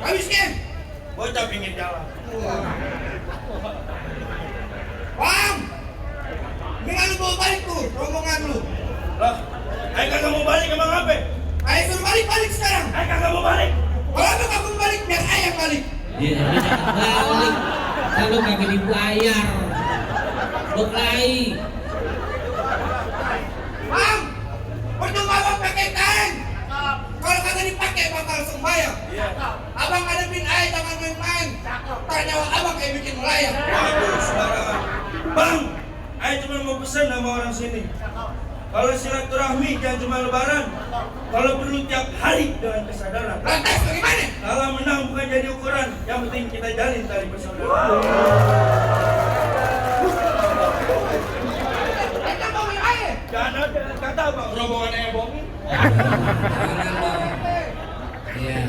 Habis kan? Bocah pinggir jalan. Bang! Mendingan lu bawa balik tuh, rombongan lu. Lah, ayo kagak mau balik emang apa? Ayo suruh balik sekarang. Ayo kagak mau balik. Kalau lu kagak mau balik, biar ayah balik. Iya, lu jangan balik. Kalau kagak dibayar. Beklai. Bang! Percuma abang pakai kain. Kalau kagak dipakai bakal sembayang. Iya. Abang hadapin ayah jangan main-main. Ntar nyawa abang kayak bikin melayang. Waduh, sembarangan. Bang, ayo cuma mau pesan sama orang sini. Kalau silaturahmi jangan cuma lebaran. Kalau perlu tiap hari dengan kesadaran. Lantas bagaimana? Kalah menang bukan jadi ukuran. Yang penting kita jalin tali persaudaraan. Kita mau ayah. Jangan ada kata bang. Rombongan ayah bohong. Iya.